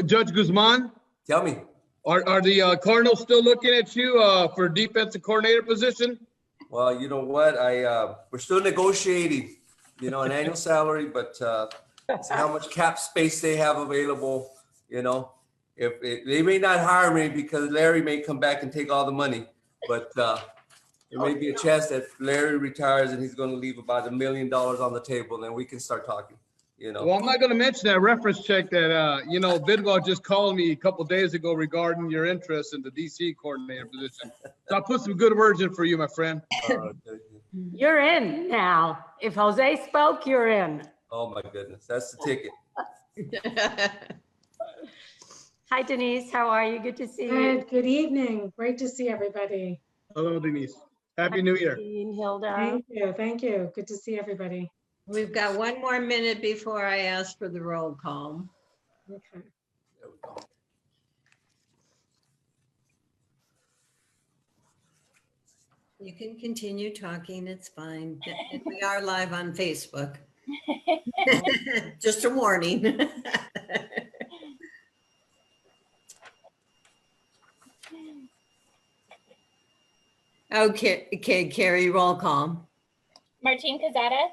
Judge Guzman, Tell me. are the Cardinals still looking at you for defensive coordinator position? Well, you know what? We're still negotiating, an annual salary, but see how much cap space they have available. If they may not hire me because Larry may come back and take all the money, but there may be a chance that Larry retires and he's going to leave about $1 million on the table, and then we can start talking. Well, I'm not going to mention that reference check that, Bidwell just called me a couple of days ago regarding your interest in the DC coordinator position. So I'll put some good words in for you, my friend. You're in now. If Jose spoke, you're in. Oh my goodness, that's the ticket. Hi, Denise. How are you? Good to see you. Good evening. Great to see everybody. Hello, Denise. Happy New Year. Hilda. Thank you. Thank you. Good to see everybody. We've got one more minute before I ask for the roll call. Okay. There we go. You can continue talking, it's fine. We are live on Facebook. Just a warning. Okay, Carrie, roll call. Martin Cazada,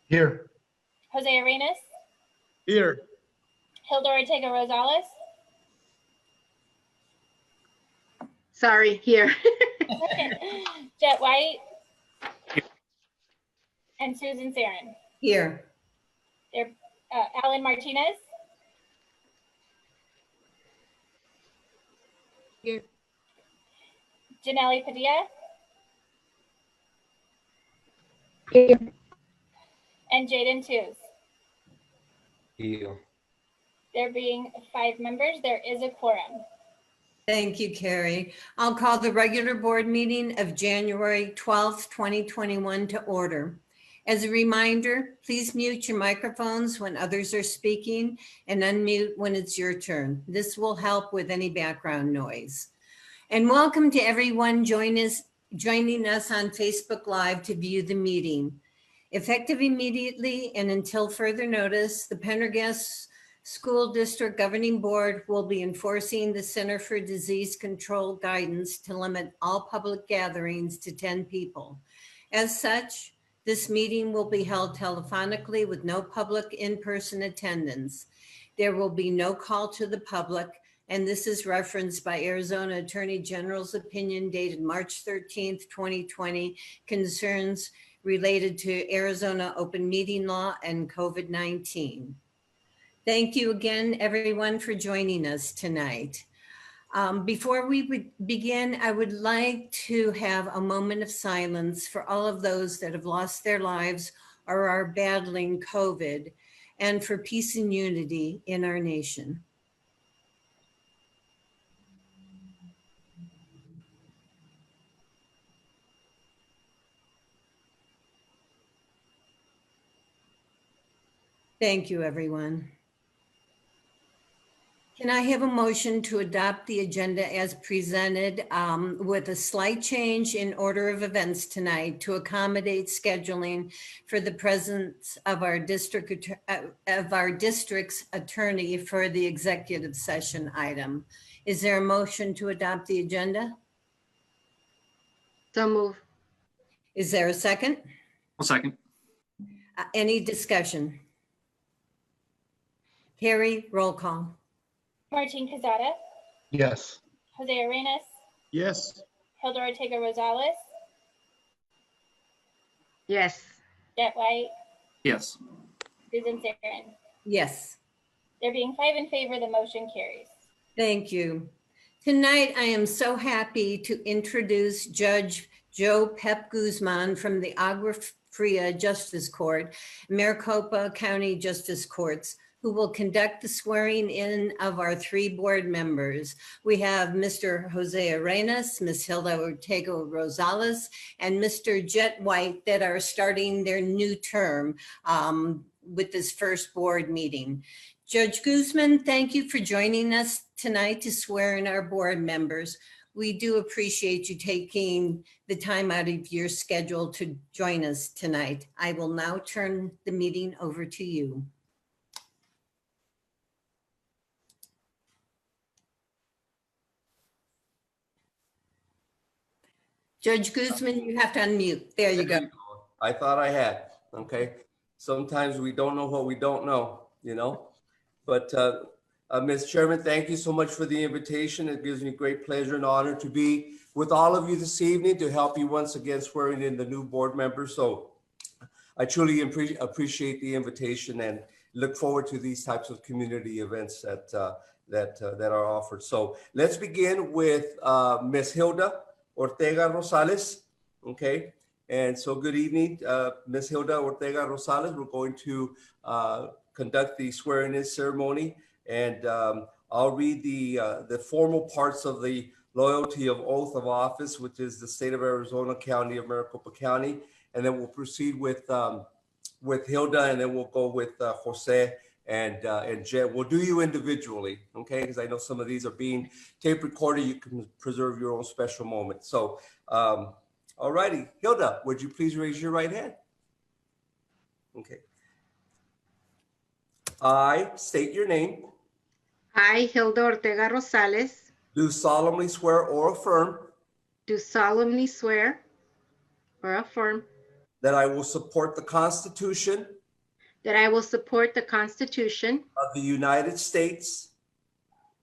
Here. Jose Arenas, Here. Hilda Ortega Rosales, Sorry, here. Jet White, and Susan Sarin. Here. They're Alan Martinez. Here. Janelle Padilla Here. and Jaden Tews. Deal. There being 5 members, there is a quorum. Thank you, Carrie. I'll call the regular board meeting of January 12th, 2021 to order. As a reminder, please mute your microphones when others are speaking and unmute when it's your turn. This will help with any background noise. And welcome to everyone joining us on Facebook Live to view the meeting. Effective immediately and until further notice, the Pendergast School District Governing Board will be enforcing the Center for Disease Control guidance to limit all public gatherings to 10 people. As such, this meeting will be held telephonically with no public in-person attendance. There will be no call to the public, and this is referenced by Arizona Attorney General's opinion dated March 13th, 2020, concerns related to Arizona open meeting law and COVID-19. Thank you again, everyone, for joining us tonight. Before we begin, I would like to have a moment of silence for all of those that have lost their lives or are battling COVID, and for peace and unity in our nation. Thank you, everyone. Can I have a motion to adopt the agenda as presented with a slight change in order of events tonight to accommodate scheduling for the presence of our district's attorney for the executive session item? Is there a motion to adopt the agenda? So move. Is there a second? I'll second. Any discussion? Carrie, roll call. Martin Cazada, Yes. Jose Arenas, Yes. Hilda Ortega Rosales, Yes. Jet White, Yes. Susan Sarin. Yes. There being 5 in favor, the motion carries. Thank you. Tonight, I am so happy to introduce Judge Joe Pep Guzman from the Agua Fria Justice Court, Maricopa County Justice Courts, who will conduct the swearing in of our 3 board members. We have Mr. Jose Arenas, Ms. Hilda Ortega Rosales, and Mr. Jet White that are starting their new term with this first board meeting. Judge Guzman, thank you for joining us tonight to swear in our board members. We do appreciate you taking the time out of your schedule to join us tonight. I will now turn the meeting over to you. Judge Guzman, you have to unmute. There you go. I thought I had, okay? Sometimes we don't know what we don't know, you know? But Ms. Chairman, thank you so much for the invitation. It gives me great pleasure and honor to be with all of you this evening to help you once again swearing in the new board members. So I truly appreciate the invitation and look forward to these types of community events that are offered. So let's begin with Ms. Hilda Ortega Rosales, okay? And so good evening, Ms. Hilda Ortega Rosales. We're going to conduct the swearing-in ceremony, and I'll read the formal parts of the loyalty of oath of office, which is the state of Arizona, county of Maricopa County, and then we'll proceed with Hilda, and then we'll go with Jose and Jen. We'll do you individually, okay? Because I know some of these are being tape recorded. You can preserve your own special moment. So, all righty, Hilda, would you please raise your right hand? Okay. I state your name. I, Hilda Ortega Rosales, Do solemnly swear or affirm do solemnly swear or affirm that I will support the Constitution that I will support the Constitution of the United States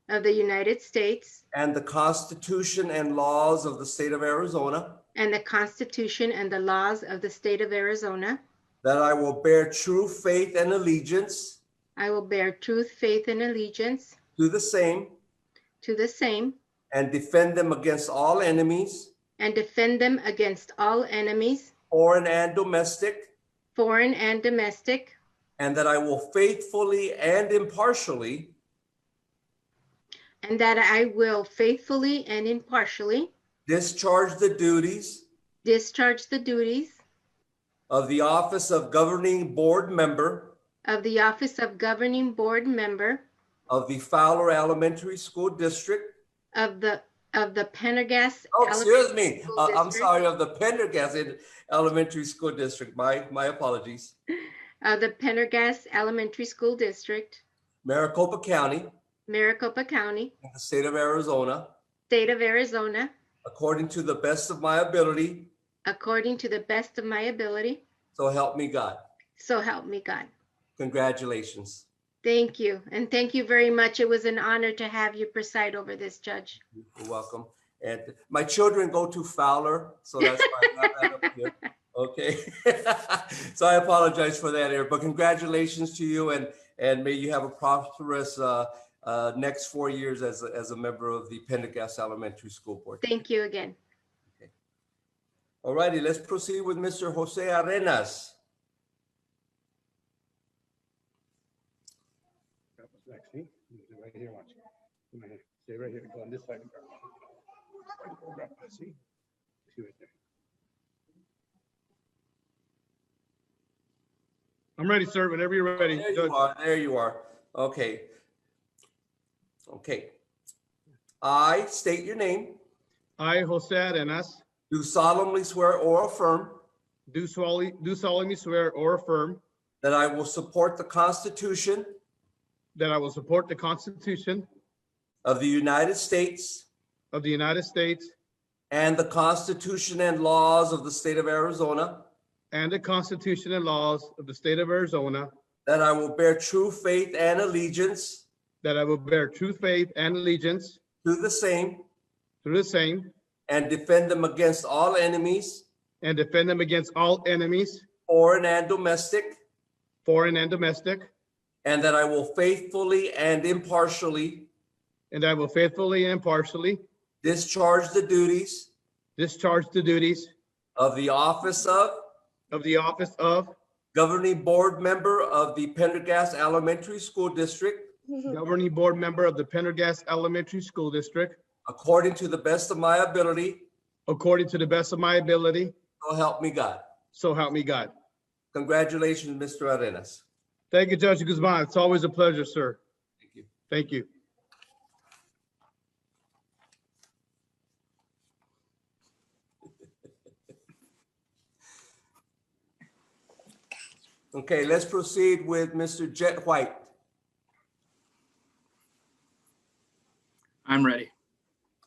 of the United States and the Constitution and laws of the state of Arizona, and the Constitution and the laws of the state of Arizona. that I will bear true faith and allegiance I will bear truth, faith, and allegiance to the same to the same and defend them against all enemies, and defend them against all enemies, foreign and domestic, foreign and domestic, and that I will faithfully and impartially and that I will faithfully and impartially discharge the duties discharge the duties of the office of governing board member of the office of governing board member of the Fowler Elementary School District. of the Pendergast. Oh, excuse me. School I'm District, sorry, of the Pendergast Elementary School District. My apologies. of the Pendergast Elementary School District, Maricopa County, Maricopa County, in the state of Arizona, state of Arizona, according to the best of my ability. according to the best of my ability. So help me God. So help me God. Congratulations. Thank you. And thank you very much. It was an honor to have you preside over this, Judge. You're welcome. And my children go to Fowler, so that's why I got that up here. Okay. So I apologize for that, Eric, but congratulations to you, and may you have a prosperous next 4 years as a member of the Pendergast Elementary School Board. Thank you again. All righty, let's proceed with Mr. Jose Arenas. Right here, watch. Stay right here. Go on this side. See? See right there. I'm ready, sir. Whenever you're ready. There you are. There you are. Okay. Okay. I state your name. I, Jose Arenas, Do solemnly swear or affirm do solemnly swear or affirm that I will support the Constitution that I will support the Constitution of the United States of the United States and the Constitution and laws of the state of Arizona, and the Constitution and laws of the state of Arizona, that I will bear true faith and allegiance that I will bear true faith and allegiance to the same to the same, and defend them against all enemies, and defend them against all enemies, foreign and domestic, foreign and domestic, and that I will faithfully and impartially and I will faithfully and impartially discharge the duties discharge the duties of the office of governing board member of the Pendergast Elementary School District, governing board member of the Pendergast Elementary School District, according to the best of my ability. according to the best of my ability. So help me God. So help me God. Congratulations, Mr. Arenas. Thank you, Judge Guzman. It's always a pleasure, sir. Thank you. Thank you. Okay, let's proceed with Mr. Jet White. I'm ready.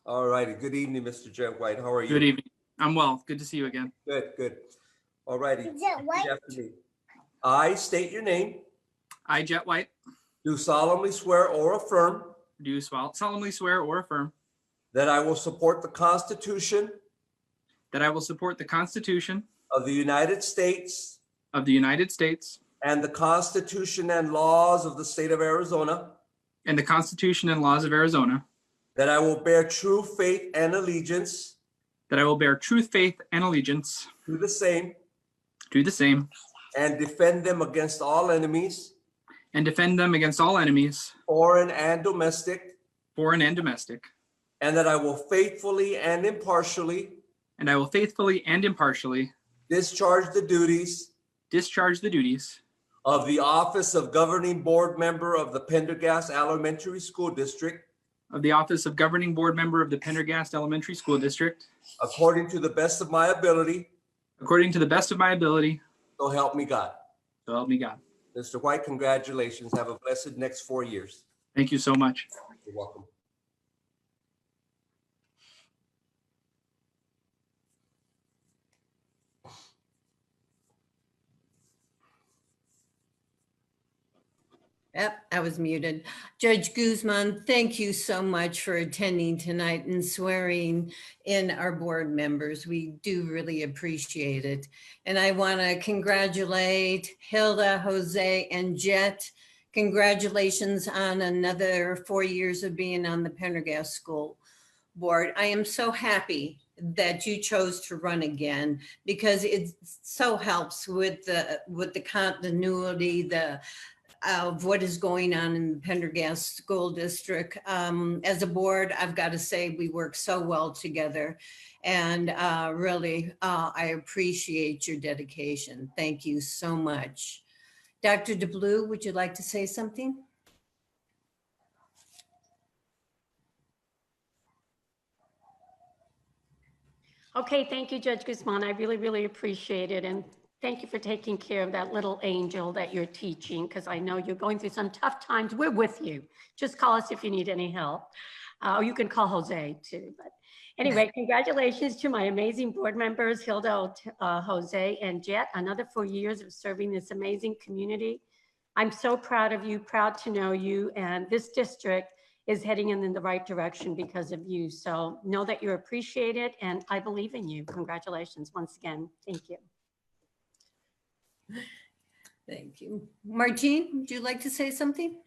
All righty. Good evening, Mr. Jet White. How are you? Good evening. I'm well. Good to see you again. Good, good. All righty. Is it white? Repeat after me. I state your name, I, Jet White, do solemnly swear or affirm do solemnly swear or affirm that I will support the Constitution that I will support the Constitution of the United States of the United States and the Constitution and laws of the state of Arizona, and the Constitution and laws of Arizona, that I will bear true faith and allegiance that I will bear true faith and allegiance to the same to the same and defend them against all enemies, and defend them against all enemies, foreign and domestic, foreign and domestic, and that I will faithfully and impartially and I will faithfully and impartially discharge the duties discharge the duties of the office of governing board member of the Pendergast Elementary School District of the office of governing board member of the Pendergast Elementary School District according to the best of my ability, according to the best of my ability, so help me God. so help me God. Mr. White, congratulations. Have a blessed next 4 years. Thank you so much. You're welcome. Yep, I was muted. Judge Guzman, thank you so much for attending tonight and swearing in our board members. We do really appreciate it. And I want to congratulate Hilda, Jose, and Jet. Congratulations on another 4 years of being on the Pendergast School Board. I am so happy that you chose to run again because it so helps with the continuity, of what is going on in the Pendergast School District. As a board, I've got to say we work so well together, and really, I appreciate your dedication. Thank you so much. Dr. DeBlue, would you like to say something? Okay, thank you, Judge Guzman. I really, really appreciate it. And thank you for taking care of that little angel that you're teaching, because I know you're going through some tough times. We're with you. Just call us if you need any help. Or you can call Jose too. But anyway, congratulations to my amazing board members, Hilda, Jose, and Jet. Another 4 years of serving this amazing community. I'm so proud of you, proud to know you, and this district is heading in the right direction because of you. So know that you're appreciated, and I believe in you. Congratulations once again. Thank you. Thank you. Martine, would you like to say something?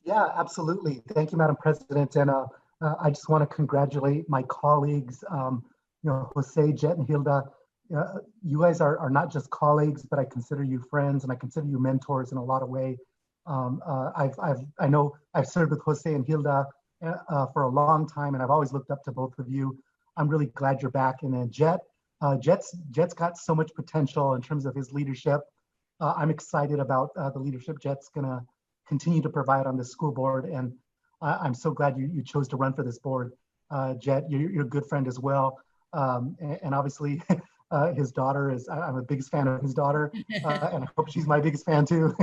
Yeah, absolutely. Thank you, Madam President. And I just want to congratulate my colleagues, Jose, Jet, and Hilda. You guys are not just colleagues, but I consider you friends and I consider you mentors in a lot of ways. I know I've served with Jose and Hilda for a long time, and I've always looked up to both of you. I'm really glad you're back. And then Jet's got so much potential in terms of his leadership. I'm excited about the leadership Jet's gonna continue to provide on the school board, and I'm so glad you chose to run for this board. Jet, you're a good friend as well, and obviously his daughter is. I'm a biggest fan of his daughter, and I hope she's my biggest fan too.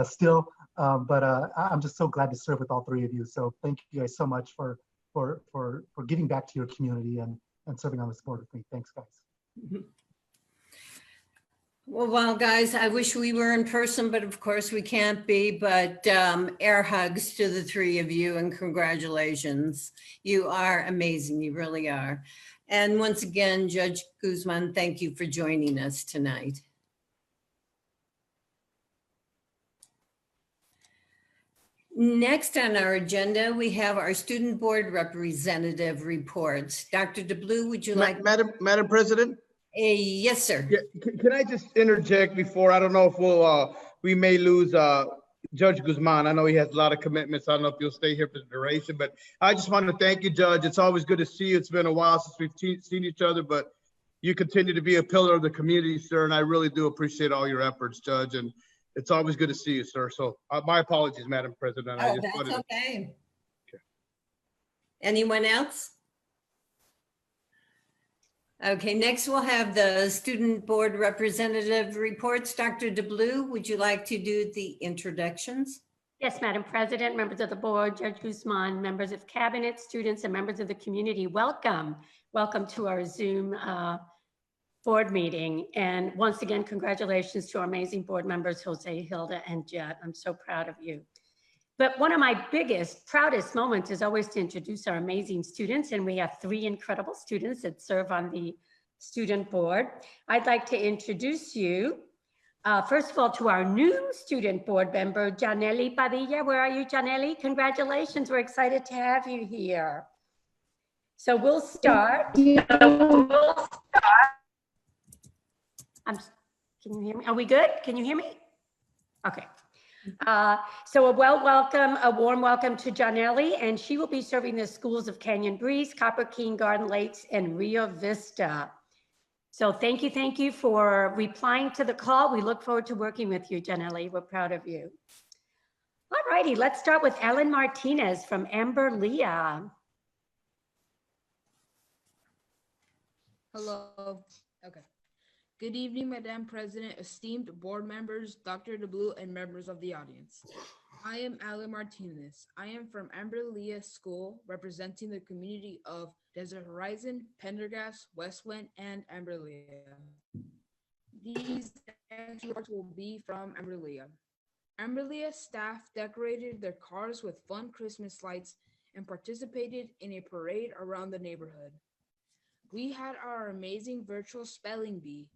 Still, but I'm just so glad to serve with all three of you. So thank you guys so much for giving back to your community and serving on this board with me. Thanks, guys. Well, guys, I wish we were in person, but of course we can't be. But air hugs to the three of you and congratulations. You are amazing. You really are. And once again, Judge Guzman, thank you for joining us tonight. Next on our agenda, we have our student board representative reports. Dr. DeBlue, would you like? Madam President? Yes, sir. Yeah, can I just interject before? I don't know if we may lose Judge Guzman. I know he has a lot of commitments. I don't know if you'll stay here for the duration, but I just want to thank you, Judge. It's always good to see you. It's been a while since we've seen each other, but you continue to be a pillar of the community, sir, and I really do appreciate all your efforts, Judge, and it's always good to see you, sir. So my apologies, Madam President. Oh, that's okay. Anyone else? Okay, next we'll have the student board representative reports. Dr. DeBlue, would you like to do the introductions? Yes, Madam President, members of the board, Judge Guzman, members of cabinet, students, and members of the community, welcome. Welcome to our Zoom board meeting. And once again, congratulations to our amazing board members, Jose, Hilda, and Jet. I'm so proud of you. But one of my biggest, proudest moments is always to introduce our amazing students. And we have 3 incredible students that serve on the student board. I'd like to introduce you, first of all, to our new student board member, Janelli Padilla. Where are you, Janelli? Congratulations. We're excited to have you here. So we'll start. Can you hear me? Are we good? Can you hear me? Okay. So a warm welcome to Janelli, and she will be serving the schools of Canyon Breeze, Copper King, Garden Lakes, and Rio Vista. So thank you for replying to the call. We look forward to working with you, Janelli. We're proud of you. All righty, let's start with Ellen Martinez from Amber Leah. Hello. Okay. Good evening, Madam President, esteemed board members, Dr. DeBlue, and members of the audience. I am Alan Martinez. I am from Amber Leah School, representing the community of Desert Horizon, Pendergast, Westwind, and Amber Leah. These next reports will be from Amber Leah. Amber Leah staff decorated their cars with fun Christmas lights and participated in a parade around the neighborhood. We had our amazing virtual spelling bee.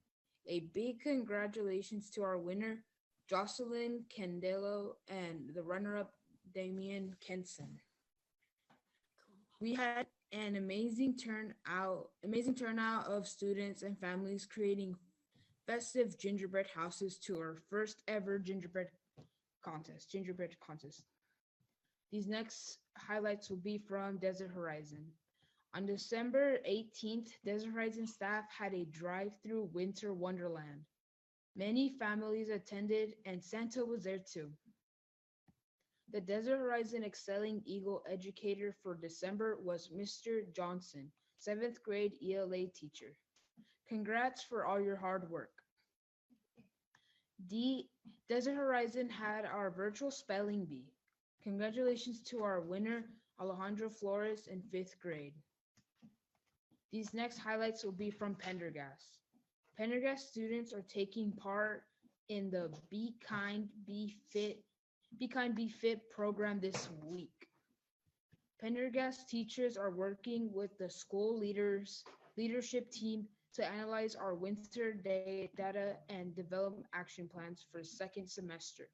A big congratulations to our winner, Jocelyn Candelo, and the runner-up, Damian Kenson. We had an amazing turnout of students and families creating festive gingerbread houses to our first ever gingerbread contest. These next highlights will be from Desert Horizon. On December 18th, Desert Horizon staff had a drive-through winter wonderland. Many families attended and Santa was there too. The Desert Horizon Excelling Eagle educator for December was Mr. Johnson, 7th grade ELA teacher. Congrats for all your hard work. Desert Horizon had our virtual spelling bee. Congratulations to our winner, Alejandro Flores, in 5th grade. These next highlights will be from Pendergast. Pendergast students are taking part in the Be Kind, Be Fit program this week. Pendergast teachers are working with the school leadership team to analyze our winter data and develop action plans for the second semester.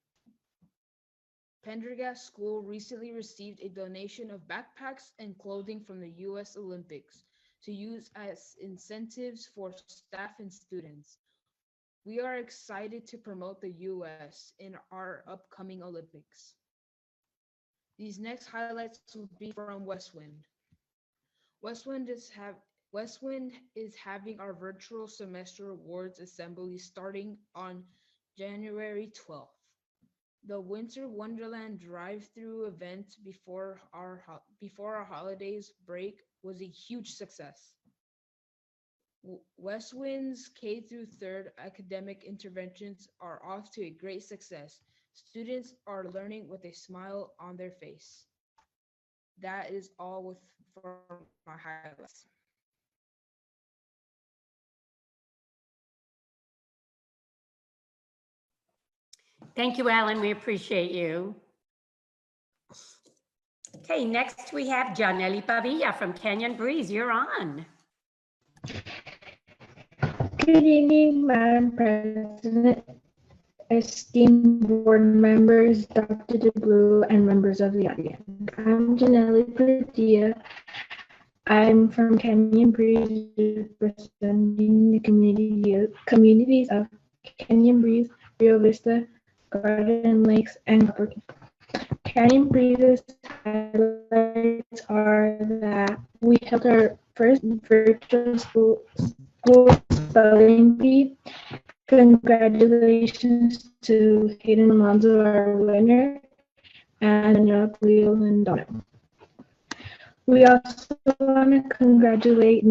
Pendergast School recently received a donation of backpacks and clothing from the U.S. Olympics to use as incentives for staff and students. We are excited to promote the U.S. in our upcoming Olympics. These next highlights will be from Westwind. Westwind is having our virtual semester awards assembly starting on January 12th. The Winter Wonderland drive-through event before our holidays break was a huge success. Westwind's K through 3rd academic interventions are off to a great success. Students are learning with a smile on their face. That is all for my highlights. Thank you, Alan. We appreciate you. Okay, next we have Janelli Padilla from Canyon Breeze. You're on. Good evening, Madam President, esteemed board members, Dr. DeBlue, and members of the audience. I'm Janelli Padilla. I'm from Canyon Breeze, representing the communities of Canyon Breeze, Rio Vista, Garden Lakes, and Copper King. Canyon Breeze's highlights are that we held our first virtual school spelling bee. Congratulations to Hayden Alonso, our winner, and Leo Lindona. We also want to congratulate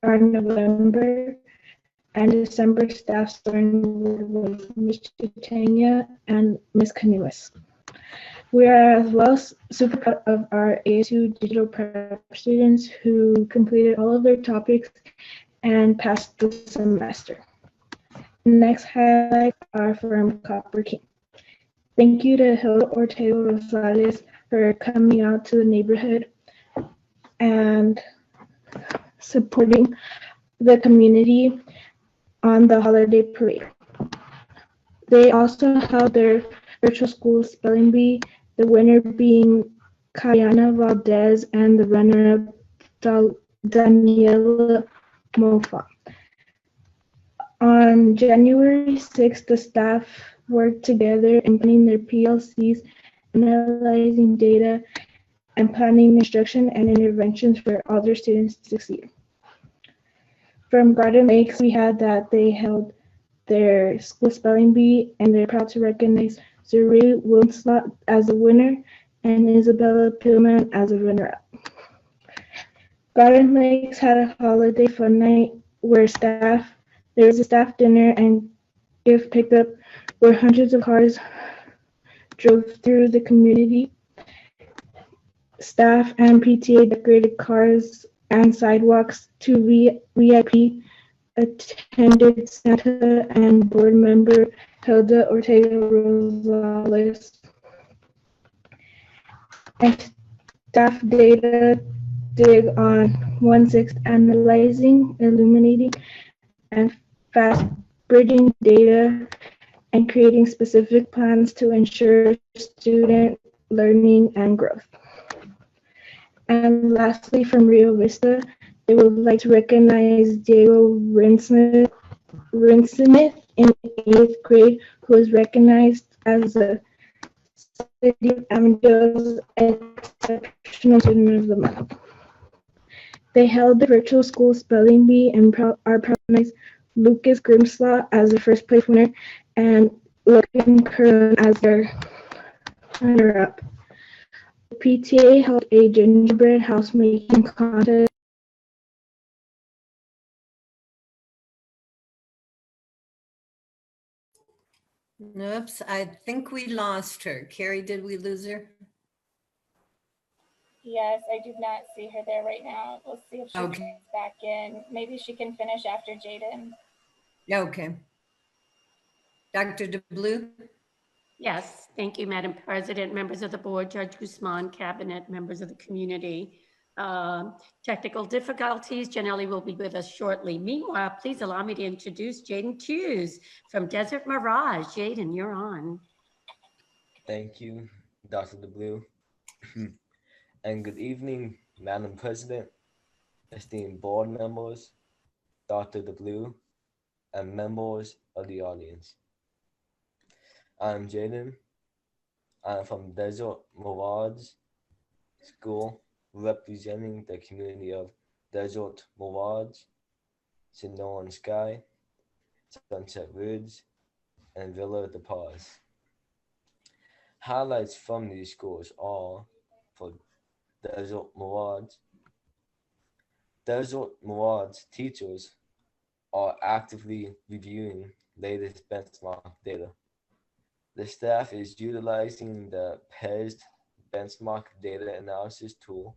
our November and December staff starting with Ms. Chitania and Ms. Canuas. We are as well super proud of our ASU digital prep students who completed all of their topics and passed the semester. Next highlights are from Copper King. Thank you to Hilda Ortega Rosales for coming out to the neighborhood and supporting the community on the holiday parade. They also held their virtual school spelling bee, the winner being Kayana Valdez and the runner-up Daniela Mofa. On January 6th, the staff worked together in planning their PLCs, analyzing data, and planning instruction and interventions for all their students to succeed. From Garden Lakes, we had that they held their school spelling bee, and they're proud to recognize Zuri Wilmslot as the winner and Isabella Pillman as a runner-up. Garden Lakes had a holiday fun night where there was a staff dinner and gift pickup where hundreds of cars drove through the community. Staff and PTA decorated cars and sidewalks to VIP attended Santa and board member Hilda Ortega Rosales. And staff data dig on 1/6 analyzing, illuminating, and fast bridging data and creating specific plans to ensure student learning and growth. And lastly, from Rio Vista, they would like to recognize Diego Rinsmith in 8th grade, who was recognized as the City of Avondale's Exceptional Student of the Month. They held the virtual school spelling bee and are proud to recognize Lucas Grimslaw as the first place winner and Logan Curran as their runner-up. The PTA held a gingerbread house making contest. Oops, I think we lost her. Carrie, did we lose her? Yes, I do not see her there right now. We'll see if she Okay. comes back in. Maybe she can finish after Jaden. Okay. Dr. DeBlue? Yes, thank you, Madam President, members of the board, Judge Guzman, cabinet, members of the community. Technical difficulties, Janelli will be with us shortly. Meanwhile, please allow me to introduce Jaden Hughes from Desert Mirage. Jaden, you're on. Thank you, Dr. DeBlue. And good evening, Madam President, esteemed board members, Dr. DeBlue, and members of the audience. I'm Jaden. I'm from Desert Mirage School, representing the community of Desert Mirage, Sonoran Sky, Sunset Ridge, and Villa de Paz. Highlights from these schools are for Desert Mirage. Desert Mirage teachers are actively reviewing latest benchmark data. The staff is utilizing the PESD benchmark data analysis tool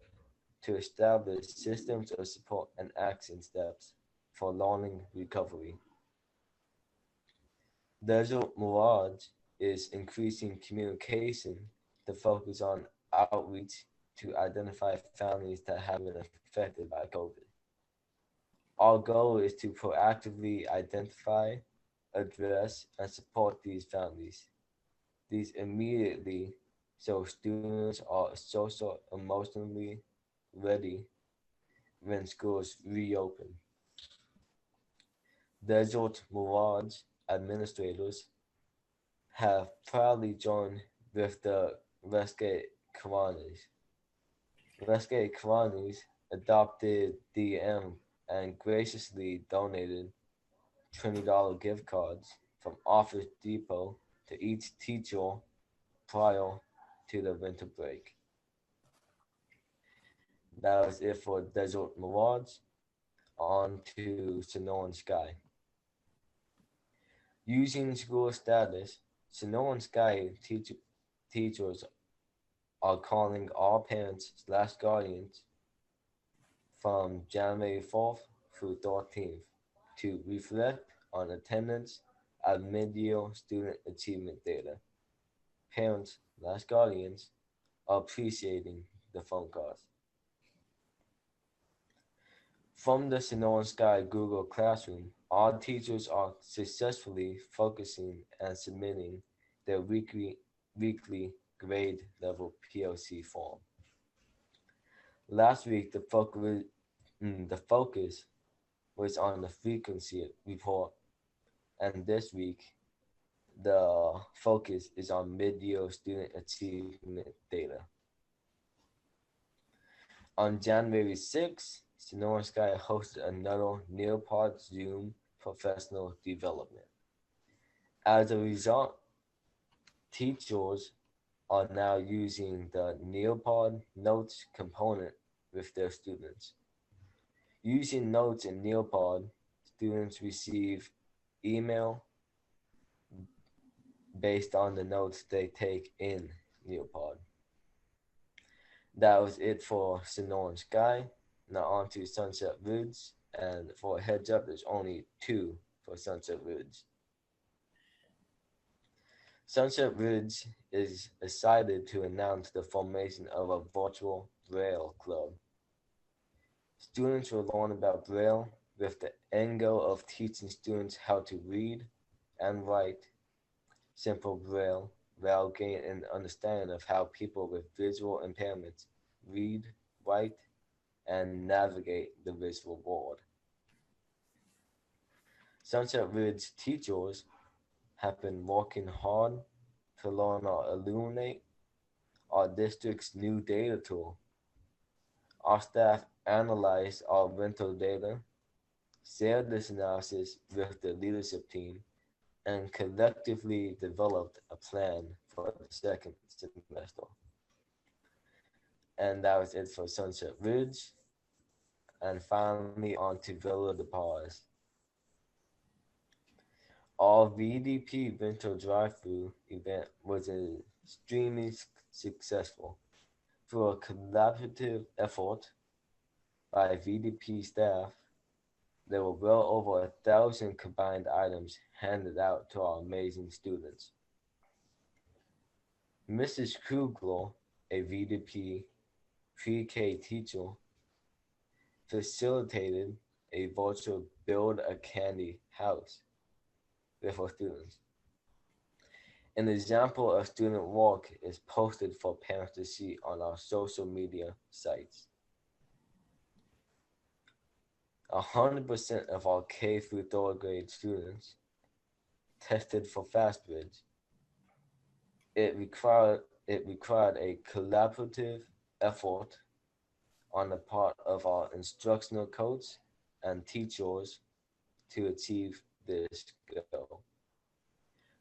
to establish systems of support and action steps for learning recovery. Desert Mirage is increasing communication to focus on outreach to identify families that have been affected by COVID. Our goal is to proactively identify, address, and support these families. These immediately so students are social emotionally ready when schools reopen. Desert Mirage administrators have proudly joined with the Rescue Karanis. Rescue Karanis adopted DM and graciously donated $20 gift cards from Office Depot to each teacher prior to the winter break. That was it for Desert Mirage. On to Sonoran Sky. Using school status, Sonoran Sky teachers are calling all parents/guardians from January 4th through 13th to reflect on attendance and mid-year student achievement data. Parents/guardians are appreciating the phone calls. From the Sonoran Sky Google Classroom, all teachers are successfully focusing and submitting their weekly grade level PLC form. Last week, the focus was on the frequency report, and this week, the focus is on mid-year student achievement data. On January 6th, Sonoran Sky hosted another Nearpod Zoom professional development. As a result, teachers are now using the Nearpod Notes component with their students. Using notes in Nearpod, students receive email based on the notes they take in Nearpod. That was it for Sonoran Sky. Now on to Sunset Ridge, and for a heads up, there's only 2 for Sunset Ridge. Sunset Ridge is excited to announce the formation of a virtual Braille club. Students will learn about Braille with the end goal of teaching students how to read and write simple Braille while gaining an understanding of how people with visual impairments read, write, and navigate the visual world. Sunset Ridge teachers have been working hard to learn or illuminate our district's new data tool. Our staff analyzed our rental data, shared this analysis with the leadership team, and collectively developed a plan for the second semester. And that was it for Sunset Ridge. And finally, on to Villa de Paz. Our VDP Rental Drive-Thru event was extremely successful. Through a collaborative effort by VDP staff, there were well over 1,000 combined items handed out to our amazing students. Mrs. Kugler, a VDP pre-K teacher, facilitated a virtual Build a Candy House with our students. An example of student work is posted for parents to see on our social media sites. 100% of our K through 3rd grade students tested for FastBridge. It required a collaborative effort on the part of our instructional coach and teachers to achieve this goal.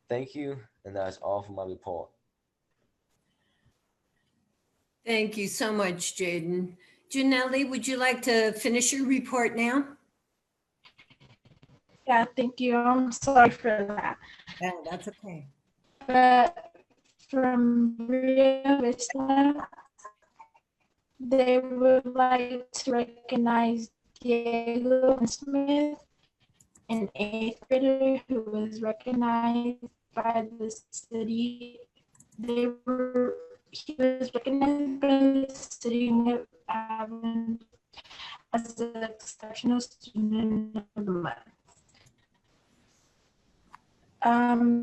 Thank you, and that's all for my report. Thank you so much, Jaden. Janelle, would you like to finish your report now? Yeah, thank you. I'm sorry for that. Yeah, that's okay. But from Rio Vista, they would like to recognize Diego Smith, an 8th grader who was recognized by the city. He was recognized by the city of Avon as an exceptional student of the month.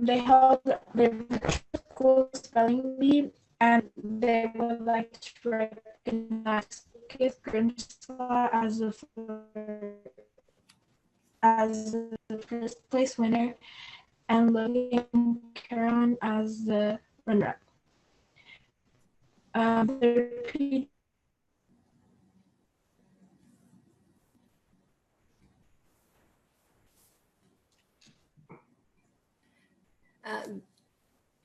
They held their school spelling bee, and they would like to recognize Keith Grimslaw as the first place winner, and Logan Caron as the runner-up.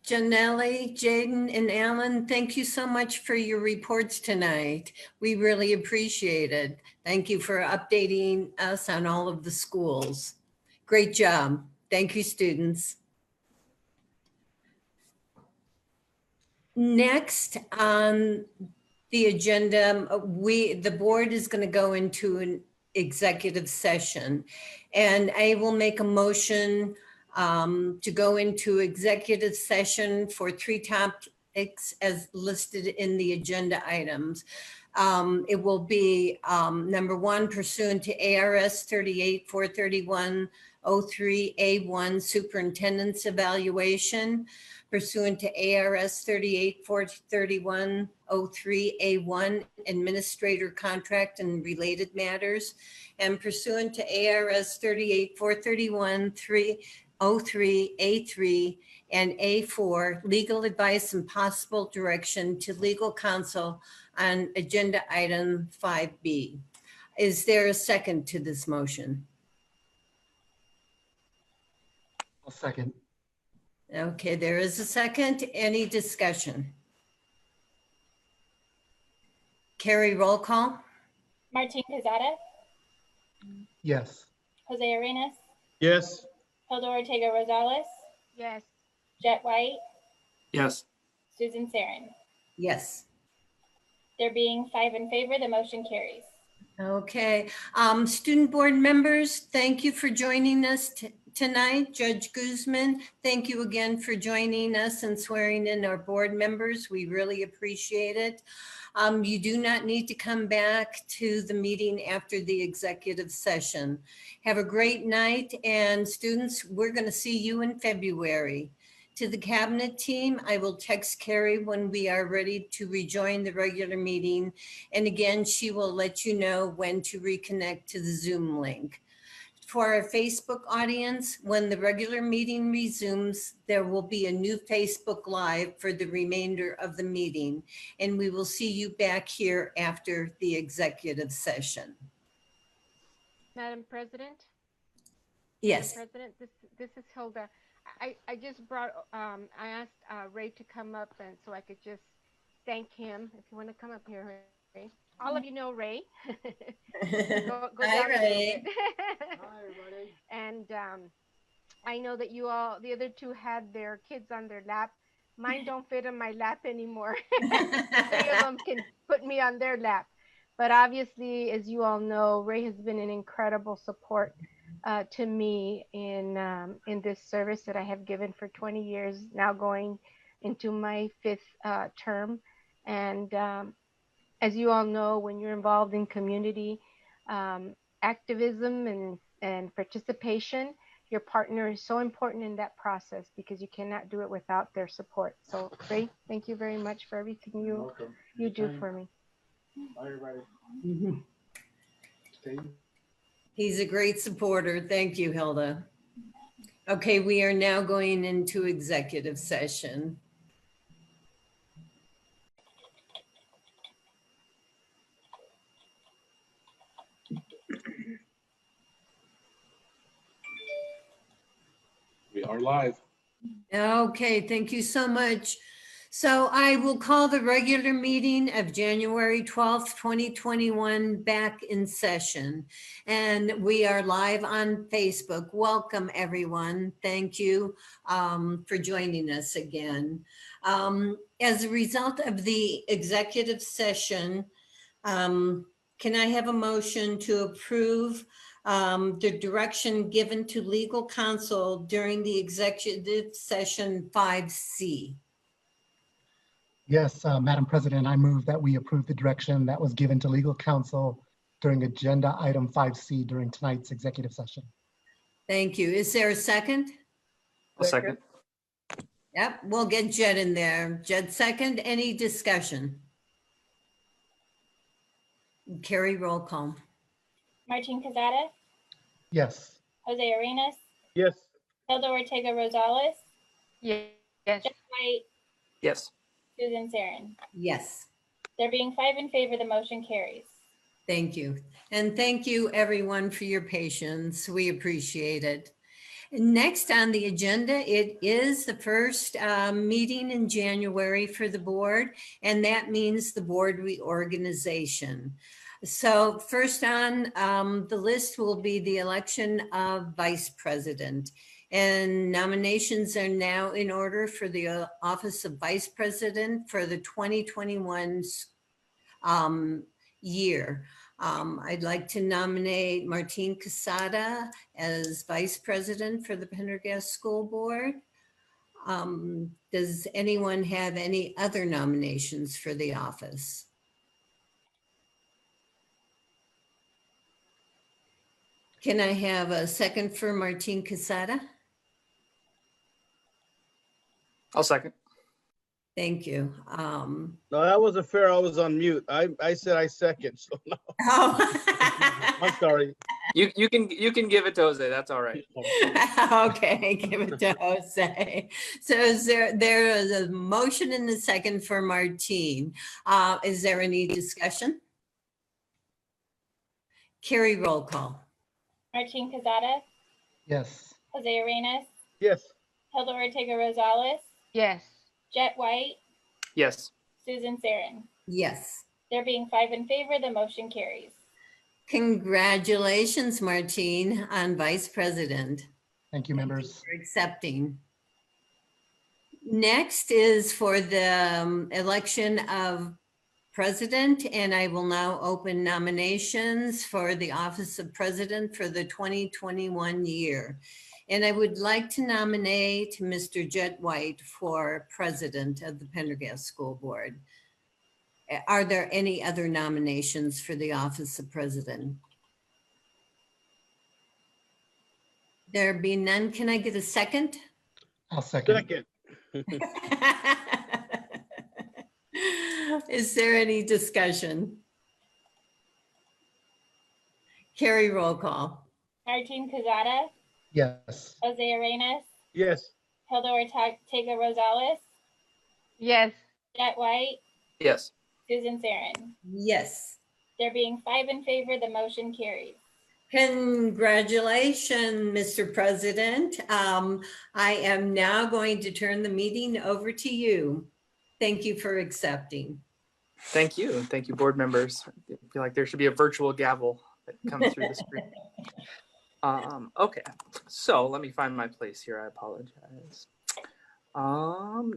Janelle, Jaden, and Alan, thank you so much for your reports tonight. We really appreciate it. Thank you for updating us on all of the schools. Great job. Thank you, students. Next on the agenda, the board is going to go into an executive session. And I will make a motion to go into executive session for 3 topics as listed in the agenda items. It will be number 1, pursuant to ARS 38-431-03A1, superintendent's evaluation, pursuant to ARS 38-431-03A1, administrator contract and related matters, and pursuant to ARS 38-431-03A3 and A4, legal advice and possible direction to legal counsel on agenda item 5B. Is there a second to this motion? I'll second. Okay, there is a second. Any discussion? Carrie, roll call. Martin Quezada, Yes. Jose Arenas, Yes. Hilda Ortega Rosales, Yes. Jet White, Yes. Susan Sarin. Yes. There being 5 in favor, the motion carries. Okay. Student board members, thank you for joining us tonight. Judge Guzman, thank you again for joining us and swearing in our board members. We really appreciate it. You do not need to come back to the meeting after the executive session. Have a great night, and students, we're going to see you in February. To the cabinet team, I will text Carrie when we are ready to rejoin the regular meeting. And again, she will let you know when to reconnect to the Zoom link. For our Facebook audience, when the regular meeting resumes, there will be a new Facebook Live for the remainder of the meeting. And we will see you back here after the executive session. Madam President? Yes. Madam President, this is Hilda. I just brought, I asked Ray to come up and so I could just thank him. If you want to come up here, Ray. All of you know Ray. Go Hi, down a little Ray. bit. Hi, everybody. And I know that you all, the other two had their kids on their lap. Mine don't fit in my lap anymore. 3 of them can put me on their lap. But obviously, as you all know, Ray has been an incredible support to me in this service that I have given for 20 years, now going into my 5th term. And as you all know, when you're involved in community activism and participation, your partner is so important in that process because you cannot do it without their support. So Ray, thank you very much for everything you do for me. Bye, everybody. He's a great supporter. Thank you, Hilda. Okay, we are now going into executive session. We are live. Okay, thank you so much. So I will call the regular meeting of January 12th, 2021 back in session. And we are live on Facebook. Welcome, everyone. Thank you for joining us again. As a result of the executive session, can I have a motion to approve the direction given to legal counsel during the executive session 5C? Yes, Madam President, I move that we approve the direction that was given to legal counsel during agenda item 5C during tonight's executive session. Thank you. Is there a second? A second. Yep, we'll get Jed in there. Jed, second. Any discussion? Carrie, roll call. Martin Quezada, Yes. Jose Arenas, Yes. Hilda Ortega Rosales, Yes. Jet White, Yes. Susan Sarin. Yes. There being 5 in favor, the motion carries. Thank you. And thank you, everyone, for your patience. We appreciate it. Next on the agenda, it is the first meeting in January for the board, and that means the board reorganization. So first on the list will be the election of vice president. And nominations are now in order for the office of Vice President for the 2021 year. I'd like to nominate Martine Casada as Vice President for the Pendergast School Board. Does anyone have any other nominations for the office? Can I have a second for Martine Casada? I'll second. Thank you. No, that wasn't fair. I was on mute. I said I second. So no. Oh. I'm sorry. You can give it to Jose. That's all right. Okay, give it to Jose. So there is a motion and a second for Martine. Is there any discussion? Carrie, roll call. Martine Casada, Yes. Jose Arenas, Yes. Hilda Ortega Rosales, Yes. Jet White, Yes. Susan Sarin. Yes. There being 5 in favor, the motion carries. Congratulations, Martine, on Vice President. Thank you, members. For accepting. Next is for the election of President, and I will now open nominations for the office of President for the 2021 year. And I would like to nominate Mr. Jet White for President of the Pendergast School Board. Are there any other nominations for the office of President? There be none. Can I get a second? I'll second. Second. Is there any discussion? Carrie, roll call. Martine Casada, Yes. Jose Arenas, Yes. Hilda Ortega Rosales, Yes. Jet White, Yes. Susan Sarin. Yes. There being 5 in favor, the motion carries. Congratulations, Mr. President. I am now going to turn the meeting over to you. Thank you for accepting. Thank you. Thank you, board members. I feel like there should be a virtual gavel that comes through the screen. Okay, so let me find my place here. I apologize.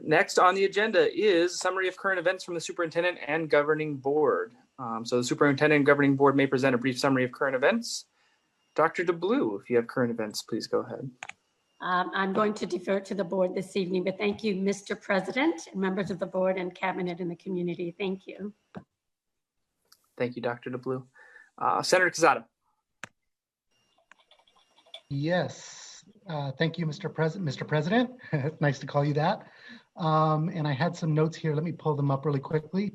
Next on the agenda is summary of current events from the superintendent and governing board. So the superintendent and governing board may present a brief summary of current events. Dr. DeBlue, if you have current events, please go ahead. I'm going to defer to the board this evening, but thank you, Mr. President, and members of the board and cabinet and the community. Thank you. Thank you, Dr. DeBlue. Senator Casada. Yes. Thank you, Mr. President. Nice to call you that. And I had some notes here. Let me pull them up really quickly.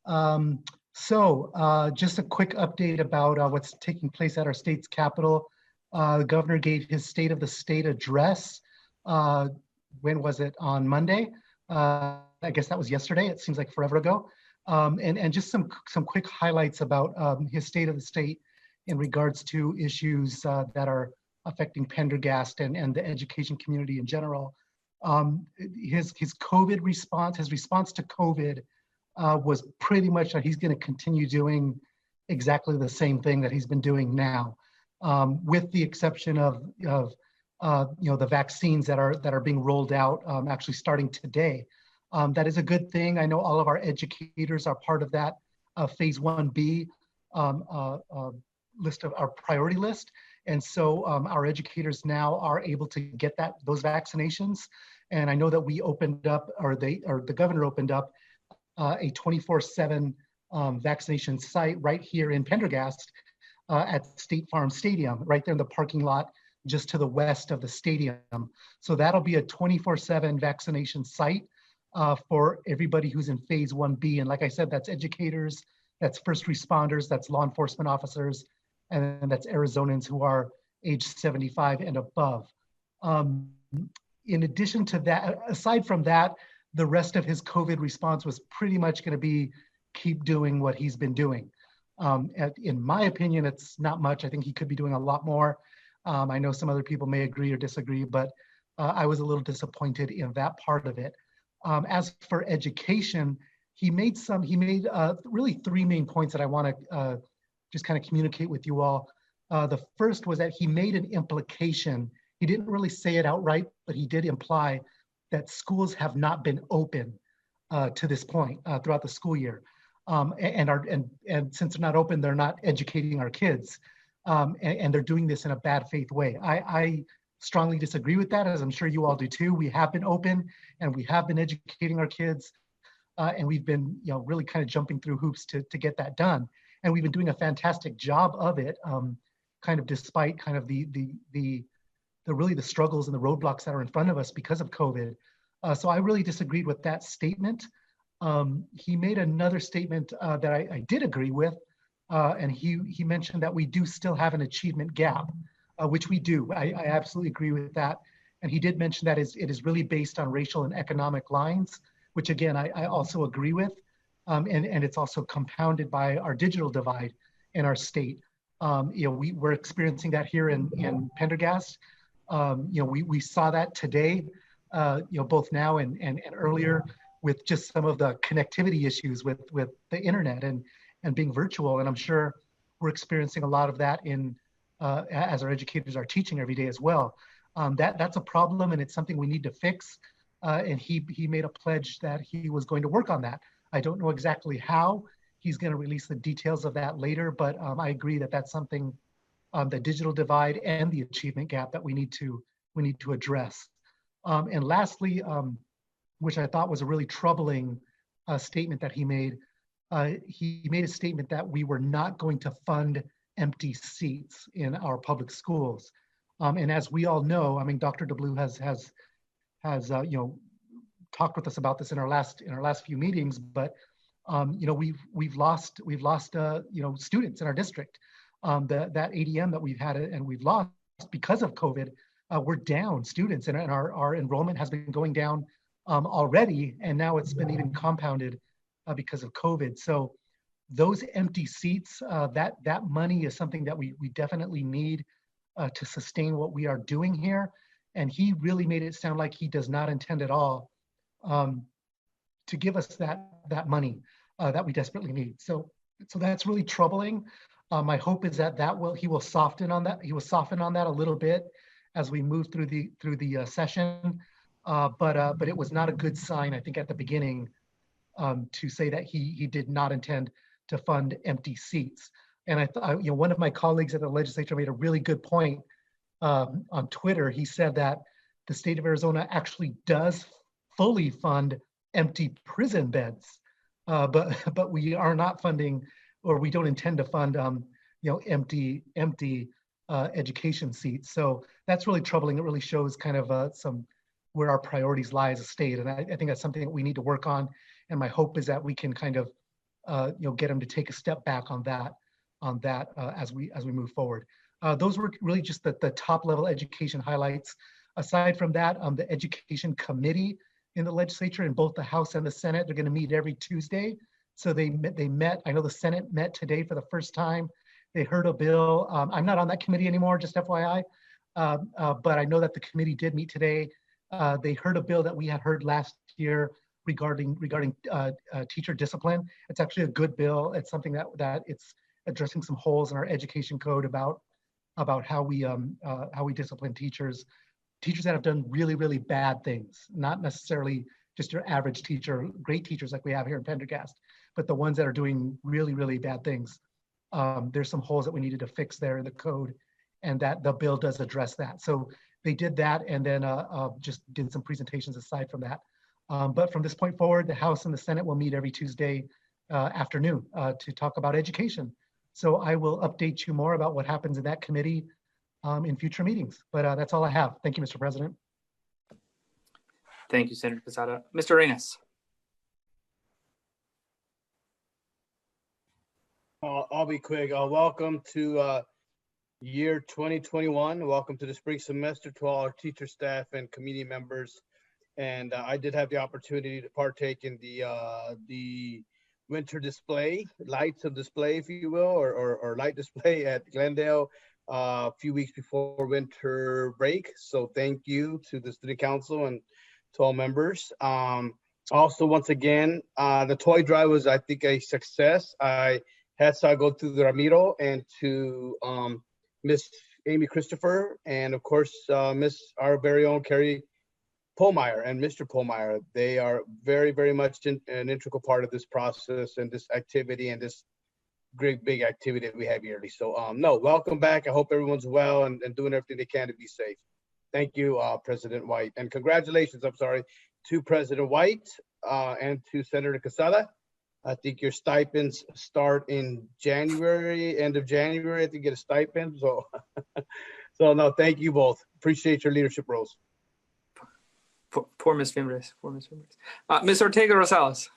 Just a quick update about what's taking place at our state's capital. The governor gave his State of the State address. When was it? On Monday. I guess that was yesterday. It seems like forever ago. And just some quick highlights about his State of the State in regards to issues that are affecting Pendergast and the education community in general. His COVID response, his response to COVID was pretty much that he's going to continue doing exactly the same thing that he's been doing now, with the exception of the vaccines that are being rolled out actually starting today. That is a good thing. I know all of our educators are part of that phase 1B list of our priority list. And so our educators now are able to get those vaccinations. And I know that we opened up, or the governor opened up a 24/7 vaccination site right here in Pendergast at State Farm Stadium, right there in the parking lot just to the west of the stadium. So that'll be a 24/7 vaccination site for everybody who's in phase 1B. And like I said, that's educators, that's first responders, that's law enforcement officers, and that's Arizonans who are age 75 and above. In addition to that, aside from that, the rest of his COVID response was pretty much going to be keep doing what he's been doing. In my opinion, it's not much. I think he could be doing a lot more. I know some other people may agree or disagree, but I was a little disappointed in that part of it. As for education, he made really 3 main points that I want to just kind of communicate with you all. The first was that he made an implication he didn't really say it outright, but he did imply that schools have not been open to this point throughout the school year. And since they're not open, they're not educating our kids. And they're doing this in a bad faith way. I strongly disagree with that, as I'm sure you all do too. We have been open and we have been educating our kids. And we've been, really kind of jumping through hoops to get that done. And we've been doing a fantastic job of it, kind of despite kind of the really the struggles and the roadblocks that are in front of us because of COVID. So I really disagreed with that statement. He made another statement that I did agree with, and he mentioned that we do still have an achievement gap, which we do. I absolutely agree with that. And he did mention that it is really based on racial and economic lines, which again, I also agree with. And it's also compounded by our digital divide in our state. We're experiencing that here in Pendergast. We saw that today, both now and earlier, with just some of the connectivity issues with the internet and being virtual. And I'm sure we're experiencing a lot of that as our educators are teaching every day as well. That's a problem, and it's something we need to fix. And he made a pledge that he was going to work on that. I don't know exactly how. He's going to release the details of that later, but I agree that that's something, the digital divide and the achievement gap, that we need to address. And lastly, which I thought was a really troubling statement that he made a statement that we were not going to fund empty seats in our public schools. And as we all know, I mean, Dr. DeBlue has talked with us about this in our last few meetings, but we've lost students in our district. That ADM that we've had and we've lost because of COVID, we're down students, and our enrollment has been going down already, and now it's been even compounded because of COVID. So those empty seats, that money is something that we definitely need to sustain what we are doing here. And he really made it sound like he does not intend at all to give us that money that we desperately need. So that's really troubling. My hope is that he will soften on that. He will soften on that a little bit as we move through the session. But it was not a good sign, I think, at the beginning to say that he did not intend to fund empty seats. And I thought, one of my colleagues at the legislature made a really good point on Twitter. He said that the state of Arizona actually does fully fund empty prison beds, but we are not funding, or we don't intend to fund, empty education seats. So that's really troubling. It really shows kind of where our priorities lie as a state, and I think that's something that we need to work on. And my hope is that we can kind of, get them to take a step back on that as we move forward. Those were really just the top level education highlights. Aside from that, the education committee in the legislature, in both the House and the Senate, they're going to meet every Tuesday. So they met. I know the Senate met today for the first time. They heard a bill. I'm not on that committee anymore, just FYI. But I know that the committee did meet today. They heard a bill that we had heard last year regarding teacher discipline. It's actually a good bill. It's something that it's addressing some holes in our education code about how we discipline teachers that have done really, really bad things, not necessarily just your average teacher, great teachers like we have here in Pendergast, but the ones that are doing really, really bad things. There's some holes that we needed to fix there in the code, and that the bill does address that. So they did that, and then just did some presentations aside from that. But from this point forward, the House and the Senate will meet every Tuesday afternoon to talk about education. So I will update you more about what happens in that committee in future meetings. But that's all I have. Thank you, Mr. President. Thank you, Senator Posada. Mr. Reyes. I'll be quick. Welcome to year 2021. Welcome to the spring semester to all our teacher, staff, and community members. And I did have the opportunity to partake in the winter display, lights of display, if you will, or light display at Glendale a few weeks before winter break. So thank you to the student council and to all members. Also, once again, the toy drive was, I think, a success. I had to go to the Ramiro and to Miss Amy Christopher, and of course, our very own Carrie Pohlmeyer and Mr. Pohlmeyer. They are very, very much an integral part of this process and this activity and this great big activity that we have yearly. So no, welcome back. I hope everyone's well and doing everything they can to be safe. Thank you, President White. And congratulations, I'm sorry, to President White and to Senator Quesada. I think your stipends start in January, end of January, I think you get a stipend. So, so no, thank you both. Appreciate your leadership roles. Poor Ms. Fimbres. Poor Ms. Fimbres. Ms. Ortega Rosales.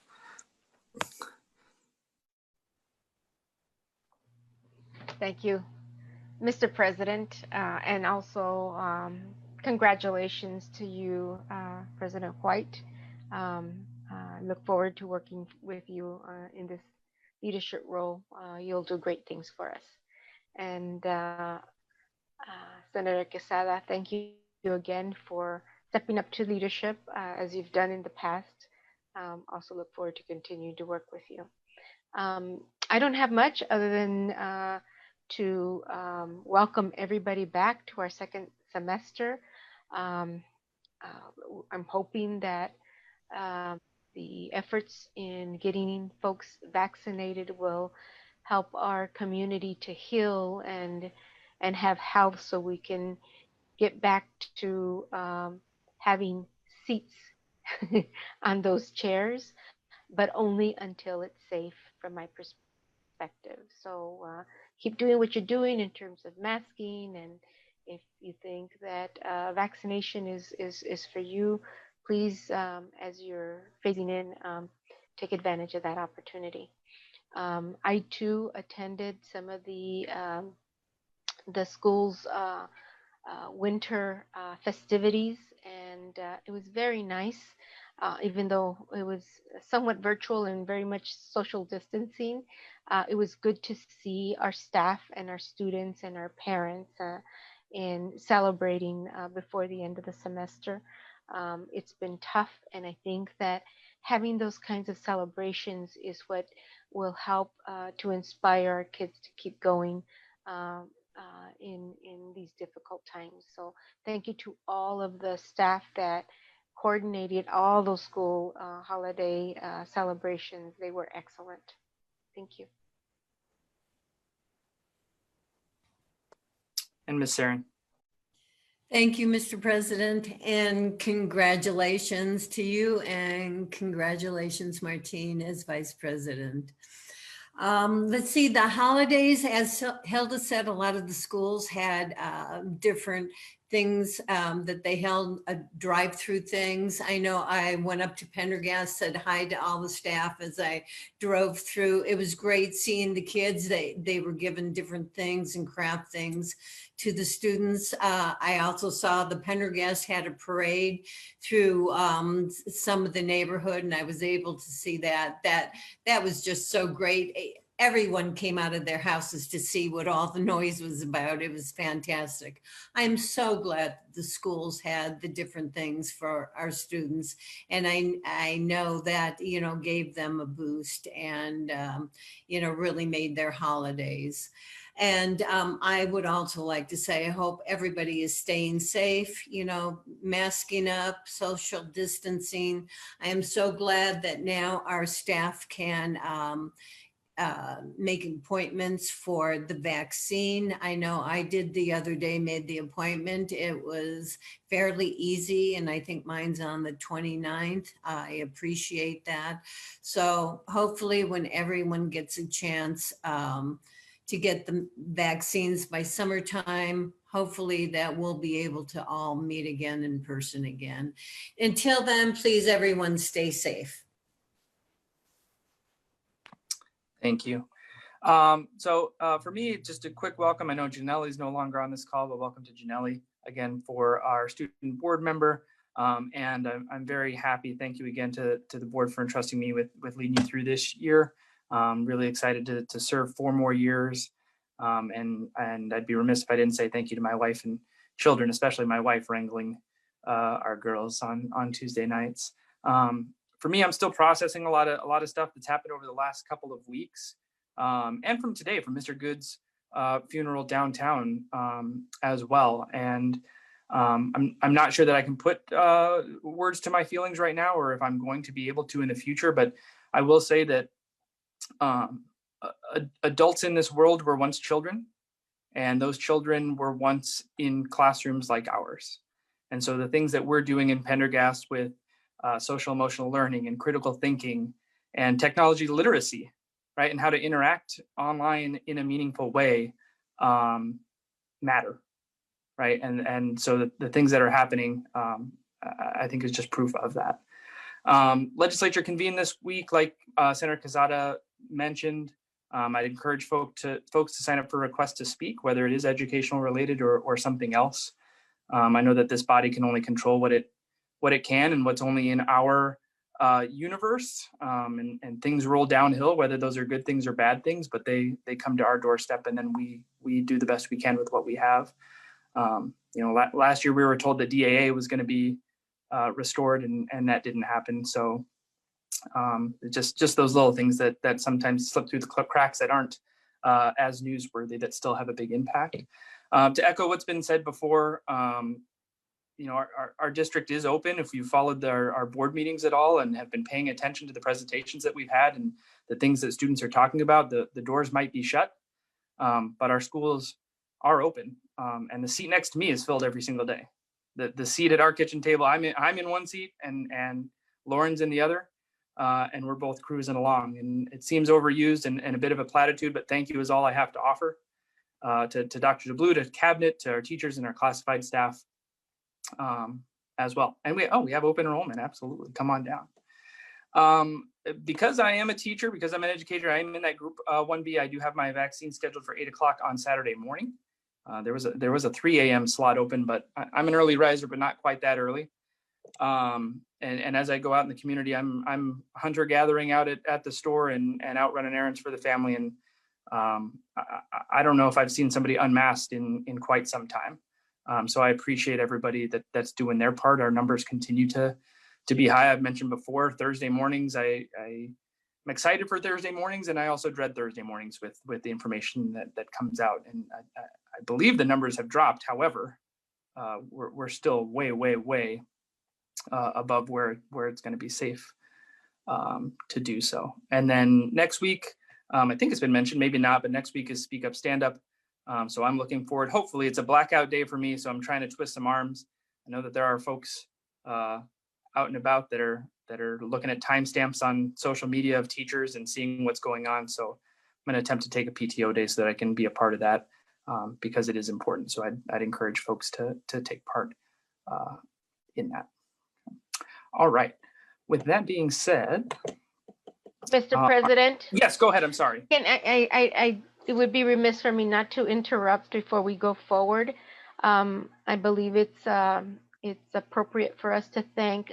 Thank you, Mr. President, and also congratulations to you, President White. Look forward to working with you in this leadership role. You'll do great things for us. And Senator Quesada, thank you again for stepping up to leadership as you've done in the past. Also look forward to continue to work with you. I don't have much other than to welcome everybody back to our second semester. I'm hoping that the efforts in getting folks vaccinated will help our community to heal and have health, so we can get back to having seats on those chairs, but only until it's safe from my perspective. So keep doing what you're doing in terms of masking, and if you think that vaccination is for you, please, as you're phasing in, take advantage of that opportunity. I too attended some of the school's winter festivities, and it was very nice, even though it was somewhat virtual and very much social distancing. It was good to see our staff and our students and our parents in celebrating before the end of the semester. It's been tough, and I think that having those kinds of celebrations is what will help to inspire our kids to keep going in these difficult times. So thank you to all of the staff that coordinated all those school holiday celebrations. They were excellent. Thank you. And Ms. Sarin. Thank you, Mr. President, and congratulations to you, and congratulations, Martine, as Vice President. Let's see, the holidays, as Hilda said, a lot of the schools had different things that they held, drive-through things. I know I went up to Pendergast, said hi to all the staff as I drove through. It was great seeing the kids. They were given different things and craft things to the students. I also saw the Pendergast had a parade through some of the neighborhood, and I was able to see that. That was just so great. Everyone came out of their houses to see what all the noise was about. It was fantastic. I'm so glad the schools had the different things for our students. And I know that, gave them a boost and, really made their holidays. And I would also like to say, I hope everybody is staying safe, masking up, social distancing. I am so glad that now our staff can make appointments for the vaccine. I know I did the other day, made the appointment. It was fairly easy, and I think mine's on the 29th. I appreciate that. So hopefully when everyone gets a chance to get the vaccines by summertime, hopefully that we'll be able to all meet again in person again. Until then, please everyone stay safe. Thank you. So for me, just a quick welcome. I know Janelle's no longer on this call, but welcome to Janelle again for our student board member. And I'm very happy. Thank you again to the board for entrusting me with leading you through this year. Really excited to serve 4 more years. And I'd be remiss if I didn't say thank you to my wife and children, especially my wife wrangling our girls on Tuesday nights. For me, I'm still processing a lot of stuff that's happened over the last couple of weeks. And from today, from Mr. Good's funeral downtown as well. And I'm not sure that I can put words to my feelings right now, or if I'm going to be able to in the future, but I will say that adults in this world were once children, and those children were once in classrooms like ours. And so the things that we're doing in Pendergast with social emotional learning and critical thinking and technology literacy, right, and how to interact online in a meaningful way matter, right? And so the things that are happening, I think is just proof of that. Legislature convened this week, like Senator Quezada mentioned. I'd encourage folks to sign up for requests to speak, whether it is educational related or something else. I know that this body can only control what it can and what's only in our universe, and things roll downhill, whether those are good things or bad things, but they come to our doorstep, and then we do the best we can with what we have. Last year we were told the DAA was going to be restored, and that didn't happen. So just those little things that sometimes slip through the cracks that aren't as newsworthy, that still have a big impact. To echo what's been said before, our district is open. If you followed our board meetings at all and have been paying attention to the presentations that we've had and the things that students are talking about, the doors might be shut, but our schools are open. And the seat next to me is filled every single day. The seat at our kitchen table, I'm in one seat and Lauren's in the other, and we're both cruising along. And it seems overused and a bit of a platitude, but thank you is all I have to offer to Dr. DeBlue, to cabinet, to our teachers and our classified staff as well. And we have open enrollment, absolutely, come on down. Because I am a teacher, because I'm an educator, I am in that group 1B, I do have my vaccine scheduled for 8 o'clock on Saturday morning. There was a 3 a.m. slot open, but I'm an early riser, but not quite that early. And as I go out in the community, I'm hunter gathering out at the store and out running errands for the family. And I don't know if I've seen somebody unmasked in quite some time. So I appreciate everybody that's doing their part. Our numbers continue to be high. I've mentioned before, Thursday mornings, I'm excited for Thursday mornings, and I also dread Thursday mornings with the information that comes out. And I believe the numbers have dropped. However, we're still way above where it's going to be safe to do so. And then next week, I think it's been mentioned, maybe not, but next week is Speak Up, Stand Up. So I'm looking forward. Hopefully it's a blackout day for me, so I'm trying to twist some arms. I know that there are folks out and about that are looking at timestamps on social media of teachers and seeing what's going on. So I'm going to attempt to take a PTO day so that I can be a part of that, because it is important. So I'd encourage folks to take part in that. All right. With that being said, Mr. President. Yes, go ahead. I'm sorry. It would be remiss for me not to interrupt before we go forward. I believe it's appropriate for us to thank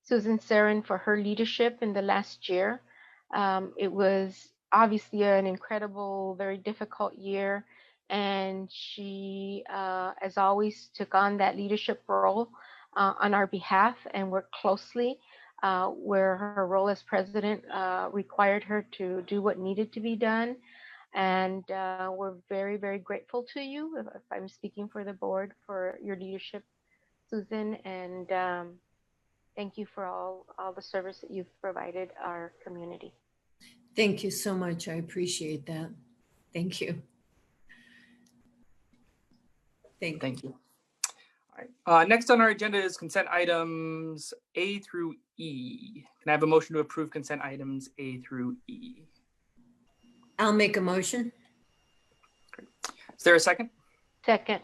Susan Sarin for her leadership in the last year. It was obviously an incredible, very difficult year, and she, as always, took on that leadership role on our behalf and worked closely where her role as president required her to do what needed to be done. And we're very, very grateful to you, if I'm speaking for the board, for your leadership, Susan, and thank you for all the service that you've provided our community. Thank you so much. I appreciate that. Thank you. Thank you. All right. Next on our agenda is consent items A through E. Can I have a motion to approve consent items A through E? I'll make a motion. Great. Is there a second? Second.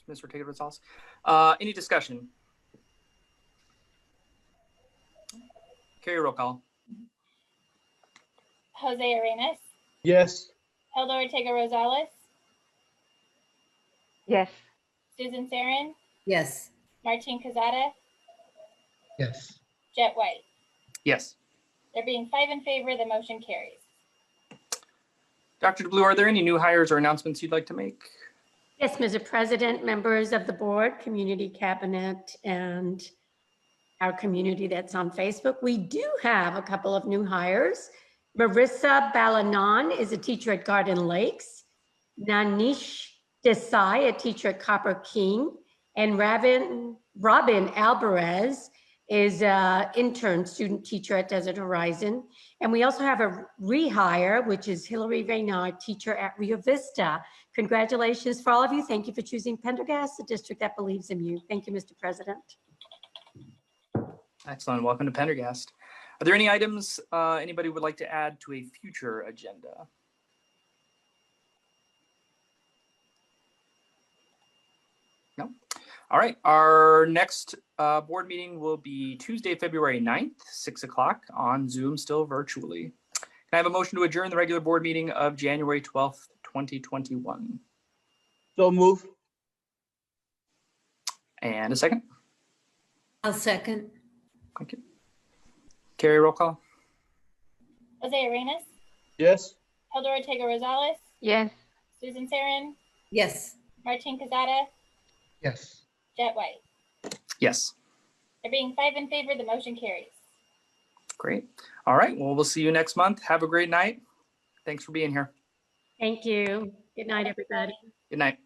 Ms. Ortega-Rosales. Any discussion? Carry roll call. Jose Arenas, Yes. Hilda Ortega Rosales, Yes. Susan Sarin, Yes. Martin Quezada, Yes. Jet White. Yes. There being 5 in favor, the motion carries. Dr. DeBlue, are there any new hires or announcements you'd like to make? Yes, Mr. President, members of the board, community cabinet, and our community that's on Facebook. We do have a couple of new hires Marissa Balanon is a teacher at Garden Lakes. Nanish Desai, a teacher at Copper King. And Robin Alvarez is an intern student teacher at Desert Horizon. And we also have a rehire, which is Hillary Reynard, teacher at Rio Vista. Congratulations for all of you. Thank you for choosing Pendergast, the district that believes in you. Thank you, Mr. President. Excellent. Welcome to Pendergast. Are there any items anybody would like to add to a future agenda? No? All right. Our next board meeting will be Tuesday, February 9th, 6 o'clock on Zoom, still virtually. Can I have a motion to adjourn the regular board meeting of January 12th, 2021? So move. And a second? I'll second. Thank you. Carrie, roll call. Jose Arenas, Yes. Hilda Ortega Rosales, Yes. Susan Sarin, Yes. Martin Cazada, Yes. Jet White. Yes. There being 5 in favor, the motion carries. Great. All right. Well, we'll see you next month. Have a great night. Thanks for being here. Thank you. Good night, everybody. Good night.